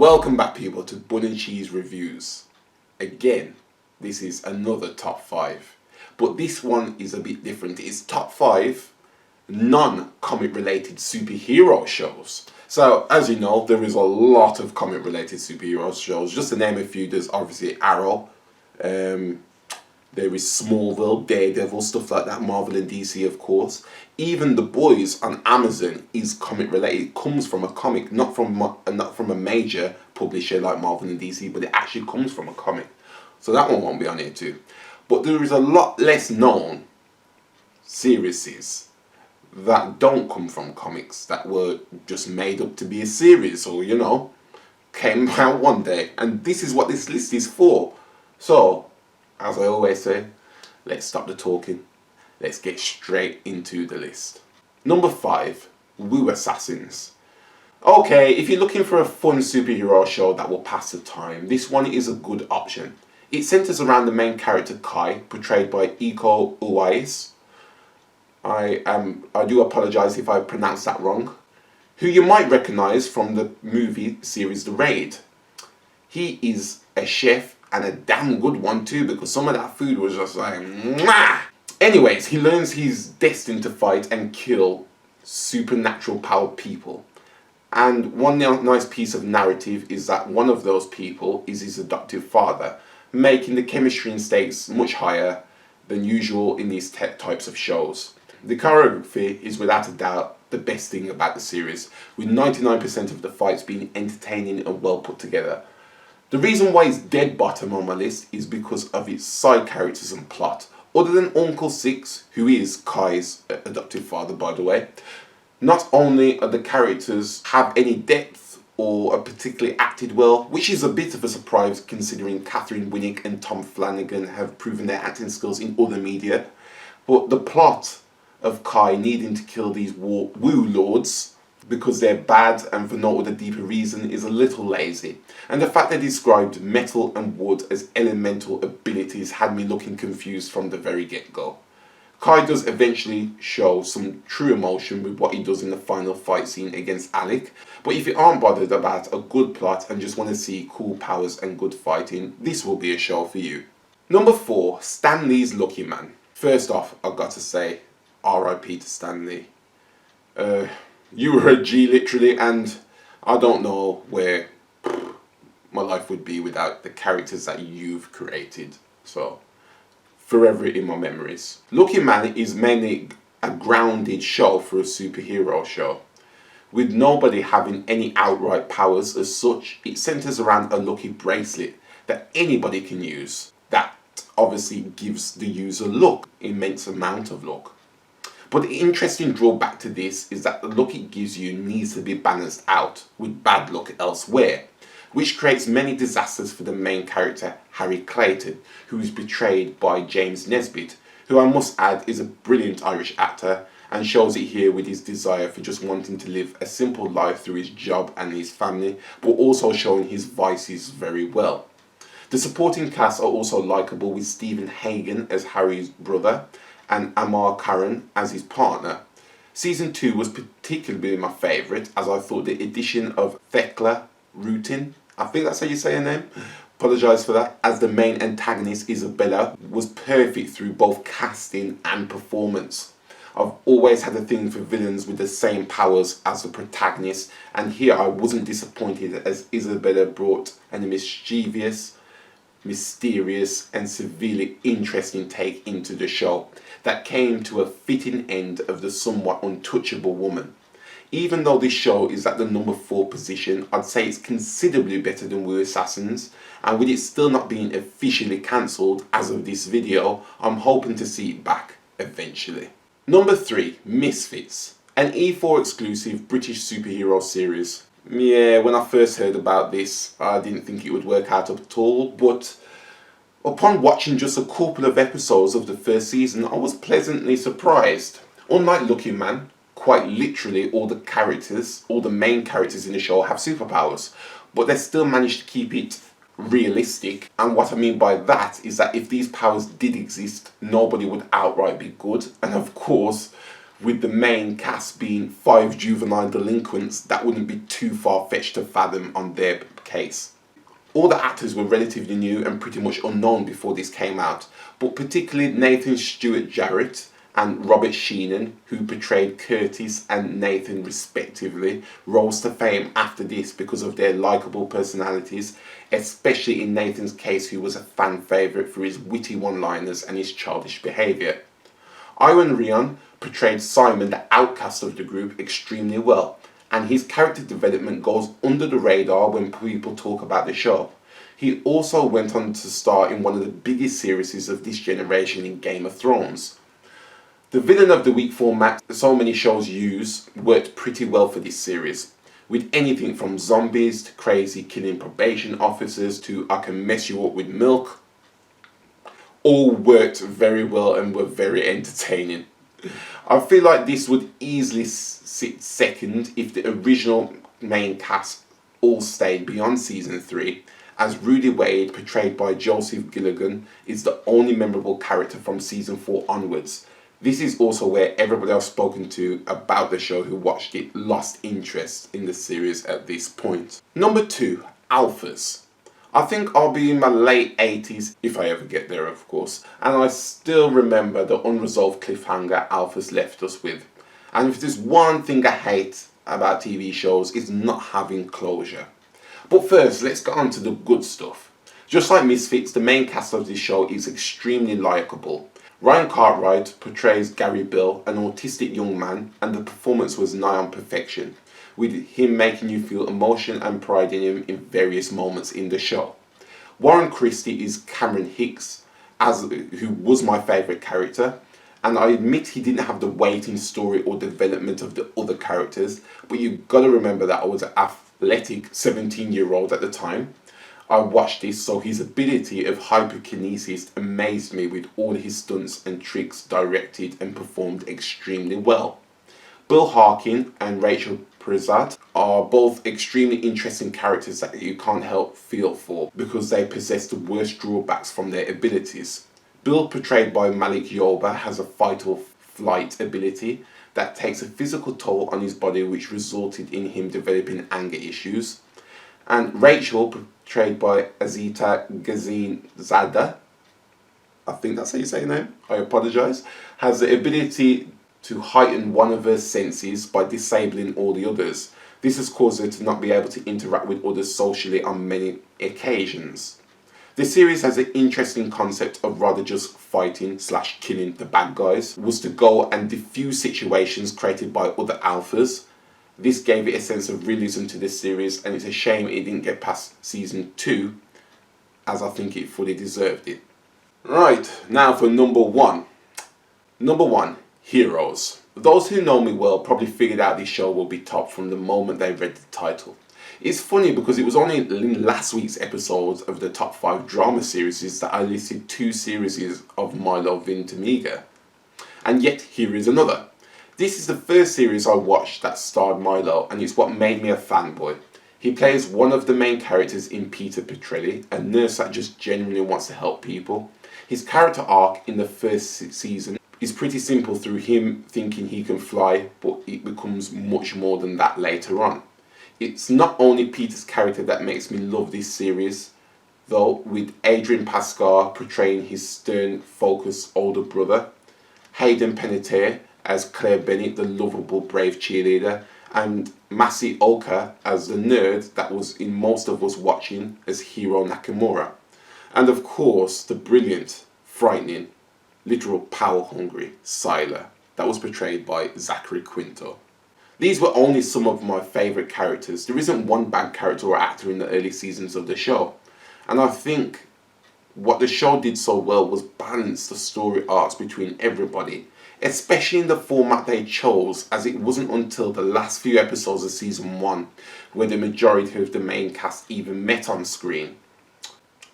Welcome back, people, to Bun and Cheese Reviews. Again, this is another top 5, but this one is a bit different. It's top 5 non-comic related superhero shows. So, as you know, there is a lot of comic related superhero shows. Just to name a few, there's obviously Arrow, there is Smallville, Daredevil, stuff like that, Marvel and DC, of course. Even The Boys on Amazon is comic related. It comes from a comic, not from a major publisher like Marvel and DC, but it actually comes from a comic. So that one won't be on here too. But there is a lot less known series that don't come from comics, that were just made up to be a series, or came out one day. And this is what this list is for. So, as I always say, let's stop the talking. Let's get straight into the list. Number 5, Woo Assassins. Okay, if you're looking for a fun superhero show that will pass the time, this one is a good option. It centers around the main character Kai, portrayed by Iko Uwais. I do apologize if I pronounced that wrong. Who you might recognize from the movie series The Raid. He is a chef, and a damn good one too, because some of that food was just like mwah! Anyways, he learns he's destined to fight and kill supernatural powered people. And one nice piece of narrative is that one of those people is his adoptive father, making the chemistry and stakes much higher than usual in these types of shows. The choreography is without a doubt the best thing about the series, with 99% of the fights being entertaining and well put together. The reason why it's dead bottom on my list is because of its side characters and plot. Other than Uncle Six, who is Kai's adoptive father, by the way, not only are the characters have any depth or are particularly acted well, which is a bit of a surprise considering Catherine Winnick and Tom Flanagan have proven their acting skills in other media, but the plot of Kai needing to kill these Woo Lords because they're bad and for no other deeper reason is a little lazy. And the fact they described metal and wood as elemental abilities had me looking confused from the very get-go. Kai does eventually show some true emotion with what he does in the final fight scene against Alec, but if you aren't bothered about a good plot and just want to see cool powers and good fighting, this will be a show for you. Number 4, Stanley's Lucky Man. First off, I've got to say, R.I.P. to Stanley. You were a G literally, and I don't know where my life would be without the characters that you've created. So, forever in my memories. Lucky Man is mainly a grounded show for a superhero show. With nobody having any outright powers as such, it centers around a lucky bracelet that anybody can use. That obviously gives the user luck, immense amount of luck. But the interesting drawback to this is that the luck it gives you needs to be balanced out with bad luck elsewhere, which creates many disasters for the main character Harry Clayton, who is portrayed by James Nesbitt, who I must add is a brilliant Irish actor and shows it here with his desire for just wanting to live a simple life through his job and his family, but also showing his vices very well. The supporting cast are also likeable, with Stephen Hagen as Harry's brother and Amar Karan as his partner. Season 2 was particularly my favourite, as I thought the addition of Thekla Rutin, I think that's how you say her name, apologise for that, as the main antagonist Isabella was perfect through both casting and performance. I've always had a thing for villains with the same powers as the protagonist, and here I wasn't disappointed as Isabella brought a mischievous, mysterious and severely interesting take into the show that came to a fitting end of the somewhat untouchable woman. Even though this show is at the number 4 position, I'd say it's considerably better than Woo Assassins, and with it still not being officially cancelled as of this video, I'm hoping to see it back eventually. Number 3, Misfits, an E4 exclusive British superhero series. Yeah, when I first heard about this, I didn't think it would work out at all, but upon watching just a couple of episodes of the first season, I was pleasantly surprised. Unlike Lucky Man, quite literally all the main characters in the show have superpowers, but they still managed to keep it realistic. And what I mean by that is that if these powers did exist, nobody would outright be good. And of course, with the main cast being 5 juvenile delinquents, that wouldn't be too far-fetched to fathom on their case. All the actors were relatively new and pretty much unknown before this came out, but particularly Nathan Stewart Jarrett and Robert Sheenan, who portrayed Curtis and Nathan respectively, rose to fame after this because of their likeable personalities, especially in Nathan's case, who was a fan favourite for his witty one-liners and his childish behaviour. Iwan Rheon portrayed Simon, the outcast of the group, extremely well, and his character development goes under the radar when people talk about the show. He also went on to star in one of the biggest series of this generation in Game of Thrones. The villain of the week format so many shows use worked pretty well for this series, with anything from zombies to crazy killing probation officers to I can mess you up with milk. All worked very well and were very entertaining. I feel like this would easily sit second if the original main cast all stayed beyond season 3, as Rudy Wade, portrayed by Joseph Gilligan, is the only memorable character from season 4 onwards. This is also where everybody I've spoken to about the show who watched it lost interest in the series at this point. Number 2, Alphas. I think I'll be in my late 80s, if I ever get there of course, and I still remember the unresolved cliffhanger Alphas left us with. And if there's one thing I hate about TV shows, it's not having closure. But first, let's get on to the good stuff. Just like Misfits, the main cast of this show is extremely likeable. Ryan Cartwright portrays Gary Bill, an autistic young man, and the performance was nigh on perfection, with him making you feel emotion and pride in him in various moments in the show. Warren Christie is Cameron Hicks, who was my favourite character, and I admit he didn't have the weight in story or development of the other characters, but you've got to remember that I was an athletic 17-year-old at the time. I watched this, so his ability of hyperkinesis amazed me, with all his stunts and tricks directed and performed extremely well. Bill Harkin and Rachel Prezat are both extremely interesting characters that you can't help feel for because they possess the worst drawbacks from their abilities. Bill, portrayed by Malik Yoba, has a fight or flight ability that takes a physical toll on his body, which resulted in him developing anger issues. And Rachel, portrayed by Azita Ghazinzadeh, I think that's how you say her name, I apologise, has the ability to heighten one of her senses by disabling all the others. This has caused her to not be able to interact with others socially on many occasions. The series has an interesting concept of rather just fighting / killing the bad guys, was to go and diffuse situations created by other alphas. This gave it a sense of realism to this series, and it's a shame it didn't get past season 2, as I think it fully deserved it. Right, now for number 1. Number 1, Heroes. Those who know me well probably figured out this show will be top from the moment they read the title. It's funny because it was only in last week's episode of the top 5 drama series that I listed 2 series of Milo Ventimiglia. And yet here is another. This is the first series I watched that starred Milo, and it's what made me a fanboy. He plays one of the main characters in Peter Petrelli, a nurse that just genuinely wants to help people. His character arc in the first season is pretty simple through him thinking he can fly, but it becomes much more than that later on. It's not only Peter's character that makes me love this series, though, with Adrian Pascar portraying his stern, focused older brother, Hayden Panettiere as Claire Bennett, the lovable, brave cheerleader, and Masi Oka as the nerd that was in most of us watching as Hiro Nakamura. And of course, the brilliant, frightening, literal power-hungry Sylar that was portrayed by Zachary Quinto. These were only some of my favourite characters. There isn't one bad character or actor in the early seasons of the show. And I think what the show did so well was balance the story arcs between everybody, especially in the format they chose, as it wasn't until the last few episodes of season 1 where the majority of the main cast even met on screen.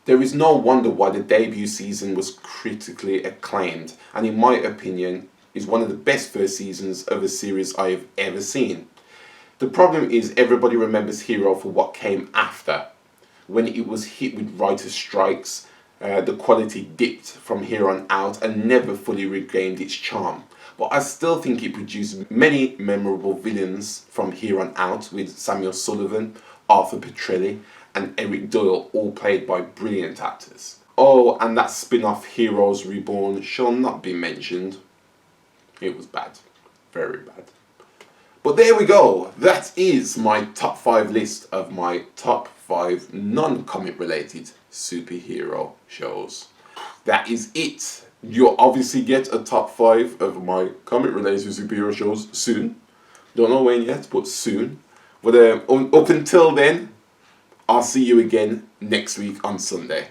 There is no wonder why the debut season was critically acclaimed, and in my opinion is one of the best first seasons of a series I have ever seen. The problem is everybody remembers Hero for what came after. When it was hit with writer strikes, the quality dipped from here on out and never fully regained its charm. but I still think it produced many memorable villains from here on out, with Samuel Sullivan, Arthur Petrelli, and Eric Doyle, all played by brilliant actors. Oh, and that spin-off Heroes Reborn shall not be mentioned. It was bad. Very bad. But there we go. That is my top 5 list of my top 5 non-comic related superhero shows. That is it. You'll obviously get a top 5 of my comic related superhero shows soon. Don't know when yet, but soon. But up until then, I'll see you again next week on Sunday.